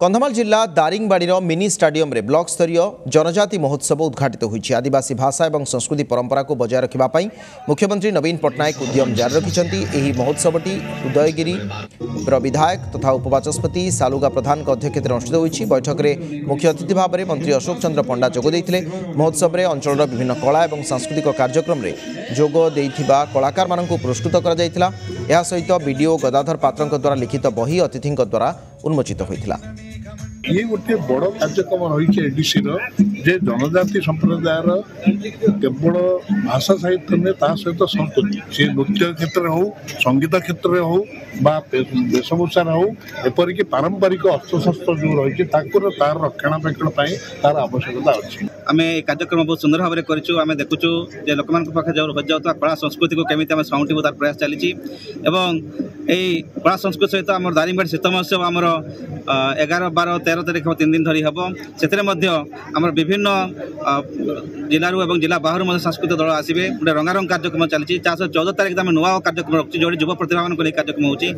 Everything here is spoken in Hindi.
कंधमाल जिला दारिंगबाड़ी मिनी स्टाडियम रे ब्लॉक स्तरीय जनजाति महोत्सव उद्घाटित होईछि। आदिवासी भाषा और संस्कृति परंपरा को बजाय रखा मुख्यमंत्री नवीन पट्टनायक उद्यम जारी रखिछन्ति। एही महोत्सवटी उदयगिरी विधायक तथा उपबाचस्पति सालुगा प्रधान अध्यक्षत अनुष्ठित होईछि। बैठक में मुख्य अतिथि भाव में मंत्री अशोक चंद्र पंडा जोग देइथिले। महोत्सव में अंचल विभिन्न कला और सांस्कृतिक कार्यक्रम में जोग देइथिबा कलाकार मानकु पुरस्कृत करा जायतिला। एहा सहित बीडीओ गदाधर पात्र द्वारा लिखित बही अतिथि द्वारा उन्मोचित होइथिला। ये गोटे बड़ कार्यक्रम रही एडीसी जे जनजाति संप्रदायर केवल भाषा साहित्य में ता सहित संस्कृति सी नृत्य क्षेत्र हो संगीत क्षेत्र हो वेशभूषा हो एपरिक पारंपरिक अस्त्रशस्त्र जो रही तार रक्षणाबेक्षण तार आवश्यकता अच्छी। आम कार्यक्रम बहुत सुंदर भाव में देखुचु लोक पाखे जो रही जाता कला संस्कृति को केमी साउंटिबू तार प्रयास चली कला संस्कृति सहित आम दारिंगबाड़ी शीत महोत्सव आमर 11, 12, 13 तारीख 3 दिन धरी हम से विभिन्न जिलूर और जिला बाहर सांस्कृतिक दल आसवे गोटे रंगारंग कार्यक्रम चली 14 तारीख आम नुआ कार्यक्रम रखी जो युव प्रतिभा मान कार्यक्रम होती